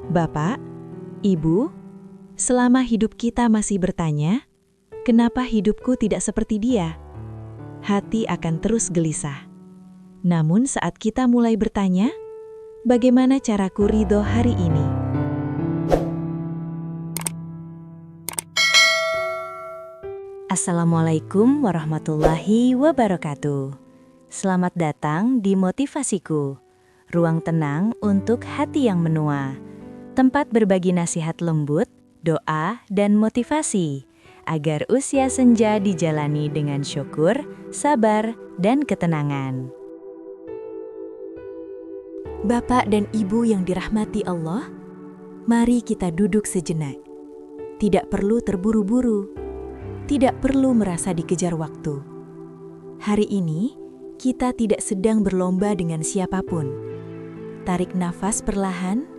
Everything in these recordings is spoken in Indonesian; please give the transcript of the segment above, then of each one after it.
Bapak, Ibu, selama hidup kita masih bertanya, kenapa hidupku tidak seperti dia? Hati akan terus gelisah. Namun saat kita mulai bertanya, bagaimana caraku ridho hari ini? Assalamualaikum warahmatullahi wabarakatuh. Selamat datang di Motivasiku, ruang tenang untuk hati yang menua. Tempat berbagi nasihat lembut, doa, dan motivasi, agar usia senja dijalani dengan syukur, sabar, dan ketenangan. Bapak dan Ibu yang dirahmati Allah, mari kita duduk sejenak. Tidak perlu terburu-buru, tidak perlu merasa dikejar waktu. Hari ini, kita tidak sedang berlomba dengan siapapun. Tarik nafas perlahan,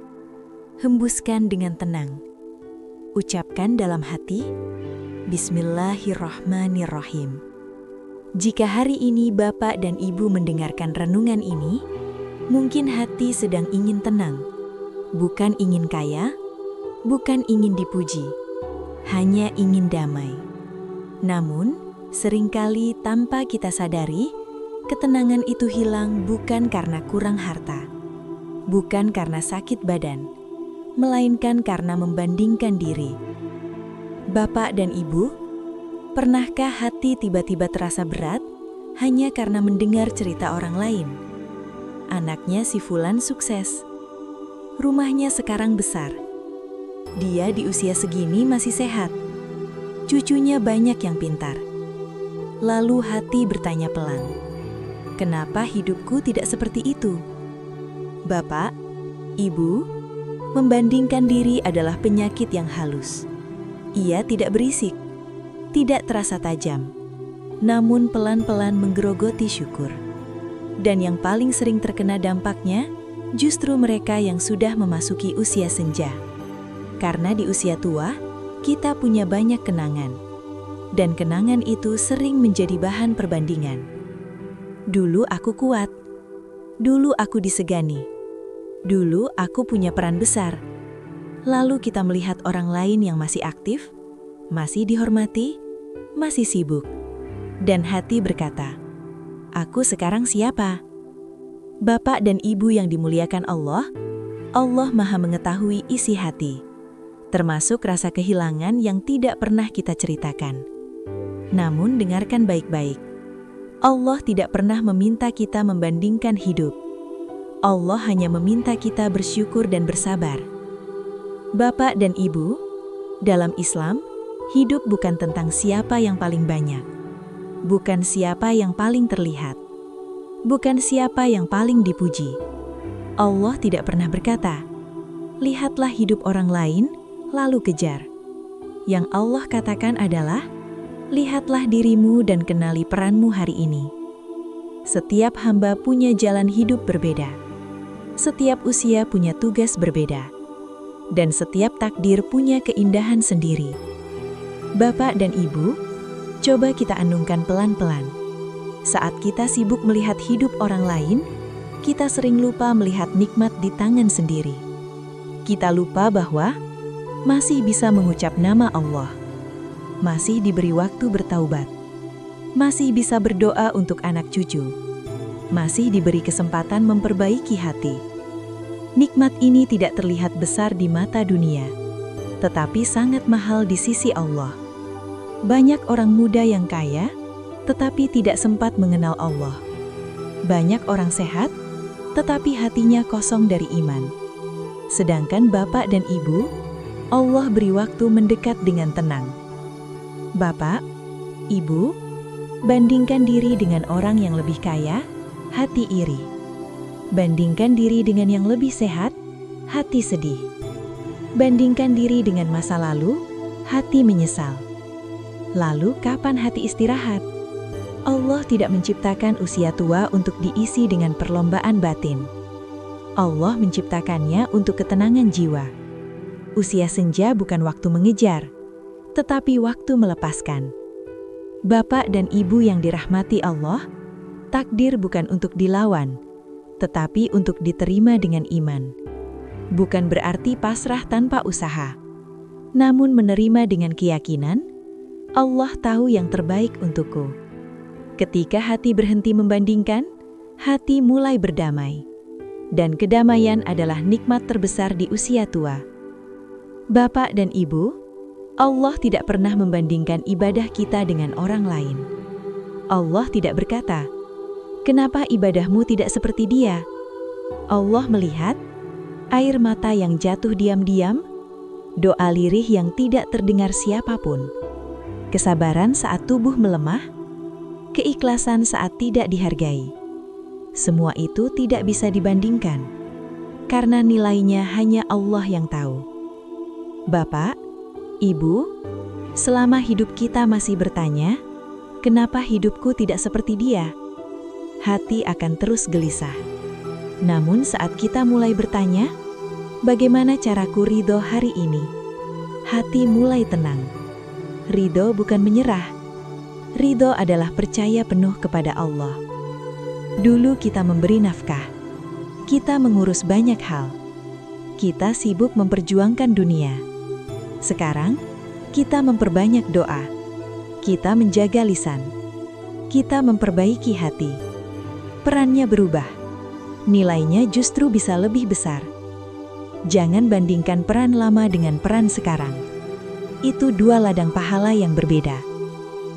hembuskan dengan tenang. Ucapkan dalam hati, Bismillahirrahmanirrahim. Jika hari ini Bapak dan Ibu mendengarkan renungan ini, mungkin hati sedang ingin tenang, bukan ingin kaya, bukan ingin dipuji, hanya ingin damai. Namun, seringkali tanpa kita sadari, ketenangan itu hilang bukan karena kurang harta, bukan karena sakit badan, melainkan karena membandingkan diri. Bapak dan Ibu, pernahkah hati tiba-tiba terasa berat hanya karena mendengar cerita orang lain? Anaknya si Fulan sukses, rumahnya sekarang besar, dia di usia segini masih sehat, cucunya banyak yang pintar. Lalu hati bertanya pelan, kenapa hidupku tidak seperti itu? Bapak, Ibu, membandingkan diri adalah penyakit yang halus. Ia tidak berisik, tidak terasa tajam, namun pelan-pelan menggerogoti syukur. Dan yang paling sering terkena dampaknya, justru mereka yang sudah memasuki usia senja. Karena di usia tua, kita punya banyak kenangan. Dan kenangan itu sering menjadi bahan perbandingan. Dulu aku kuat, dulu aku disegani. Dulu aku punya peran besar. Lalu kita melihat orang lain yang masih aktif, masih dihormati, masih sibuk. Dan hati berkata, aku sekarang siapa? Bapak dan Ibu yang dimuliakan Allah, Allah Maha mengetahui isi hati, termasuk rasa kehilangan yang tidak pernah kita ceritakan. Namun dengarkan baik-baik, Allah tidak pernah meminta kita membandingkan hidup. Allah hanya meminta kita bersyukur dan bersabar. Bapak dan Ibu, dalam Islam, hidup bukan tentang siapa yang paling banyak, bukan siapa yang paling terlihat, bukan siapa yang paling dipuji. Allah tidak pernah berkata, lihatlah hidup orang lain, lalu kejar. Yang Allah katakan adalah, lihatlah dirimu dan kenali peranmu hari ini. Setiap hamba punya jalan hidup berbeda. Setiap usia punya tugas berbeda, dan setiap takdir punya keindahan sendiri. Bapak dan Ibu, coba kita andungkan pelan-pelan. Saat kita sibuk melihat hidup orang lain, kita sering lupa melihat nikmat di tangan sendiri. Kita lupa bahwa masih bisa mengucap nama Allah, masih diberi waktu bertaubat, masih bisa berdoa untuk anak cucu, masih diberi kesempatan memperbaiki hati. Nikmat ini tidak terlihat besar di mata dunia, tetapi sangat mahal di sisi Allah. Banyak orang muda yang kaya, tetapi tidak sempat mengenal Allah. Banyak orang sehat, tetapi hatinya kosong dari iman. Sedangkan Bapak dan Ibu, Allah beri waktu mendekat dengan tenang. Bapak, Ibu, bandingkan diri dengan orang yang lebih kaya, hati iri. Bandingkan diri dengan yang lebih sehat, hati sedih. Bandingkan diri dengan masa lalu, hati menyesal. Lalu kapan hati istirahat? Allah tidak menciptakan usia tua untuk diisi dengan perlombaan batin. Allah menciptakannya untuk ketenangan jiwa. Usia senja bukan waktu mengejar, tetapi waktu melepaskan. Bapak dan Ibu yang dirahmati Allah, takdir bukan untuk dilawan, tetapi untuk diterima dengan iman. Bukan berarti pasrah tanpa usaha, namun menerima dengan keyakinan, Allah tahu yang terbaik untukku. Ketika hati berhenti membandingkan, hati mulai berdamai. Dan kedamaian adalah nikmat terbesar di usia tua. Bapak dan Ibu, Allah tidak pernah membandingkan ibadah kita dengan orang lain. Allah tidak berkata, "Kenapa ibadahmu tidak seperti dia?" Allah melihat air mata yang jatuh diam-diam, doa lirih yang tidak terdengar siapapun, kesabaran saat tubuh melemah, keikhlasan saat tidak dihargai. Semua itu tidak bisa dibandingkan, karena nilainya hanya Allah yang tahu. Bapak, Ibu, selama hidup kita masih bertanya, kenapa hidupku tidak seperti dia? Hati akan terus gelisah. Namun saat kita mulai bertanya, bagaimana caraku ridho hari ini? Hati mulai tenang. Ridho bukan menyerah. Ridho adalah percaya penuh kepada Allah. Dulu kita memberi nafkah. Kita mengurus banyak hal. Kita sibuk memperjuangkan dunia. Sekarang, kita memperbanyak doa. Kita menjaga lisan. Kita memperbaiki hati. Perannya berubah. Nilainya justru bisa lebih besar. Jangan bandingkan peran lama dengan peran sekarang. Itu dua ladang pahala yang berbeda.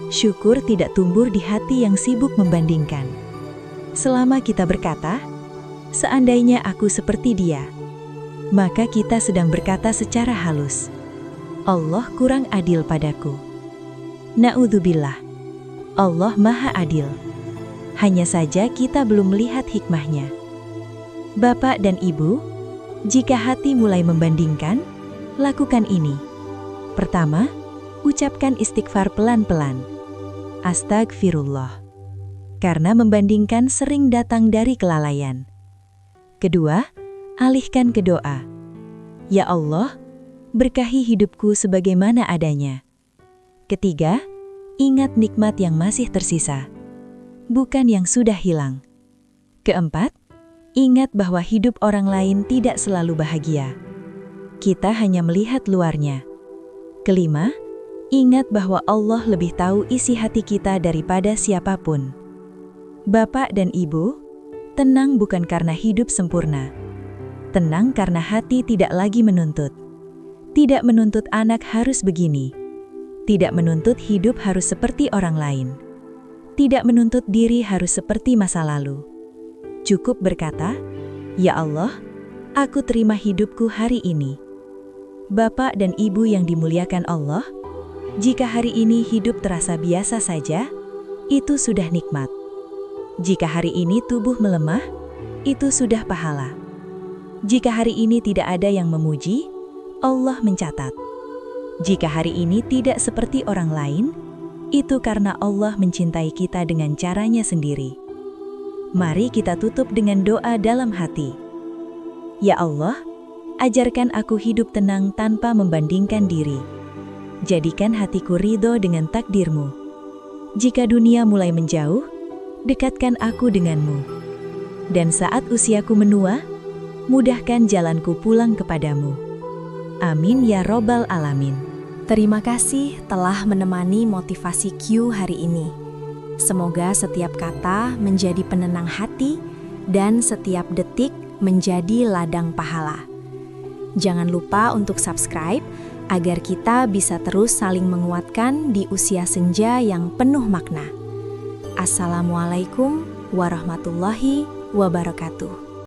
Syukur tidak tumbuh di hati yang sibuk membandingkan. Selama kita berkata, seandainya aku seperti dia, maka kita sedang berkata secara halus, Allah kurang adil padaku. Na'udzubillah, Allah Maha Adil. Hanya saja kita belum melihat hikmahnya. Bapak dan Ibu, jika hati mulai membandingkan, lakukan ini. Pertama, ucapkan istighfar pelan-pelan. Astagfirullah. Karena membandingkan sering datang dari kelalaian. Kedua, alihkan ke doa. Ya Allah, berkahi hidupku sebagaimana adanya. Ketiga, ingat nikmat yang masih tersisa, bukan yang sudah hilang. Keempat, ingat bahwa hidup orang lain tidak selalu bahagia. Kita hanya melihat luarnya. Kelima, ingat bahwa Allah lebih tahu isi hati kita daripada siapapun. Bapak dan Ibu, tenang bukan karena hidup sempurna. Tenang karena hati tidak lagi menuntut. Tidak menuntut anak harus begini. Tidak menuntut hidup harus seperti orang lain. Tidak menuntut diri harus seperti masa lalu. Cukup berkata, "Ya Allah, aku terima hidupku hari ini." Bapak dan Ibu yang dimuliakan Allah, jika hari ini hidup terasa biasa saja, itu sudah nikmat. Jika hari ini tubuh melemah, itu sudah pahala. Jika hari ini tidak ada yang memuji, Allah mencatat. Jika hari ini tidak seperti orang lain, itu karena Allah mencintai kita dengan caranya sendiri. Mari kita tutup dengan doa dalam hati. Ya Allah, ajarkan aku hidup tenang tanpa membandingkan diri. Jadikan hatiku ridho dengan takdir-Mu. Jika dunia mulai menjauh, dekatkan aku denganmu. Dan saat usiaku menua, mudahkan jalanku pulang kepadamu. Amin ya Robbal Alamin. Terima kasih telah menemani motivasi Q hari ini. Semoga setiap kata menjadi penenang hati dan setiap detik menjadi ladang pahala. Jangan lupa untuk subscribe agar kita bisa terus saling menguatkan di usia senja yang penuh makna. Assalamualaikum warahmatullahi wabarakatuh.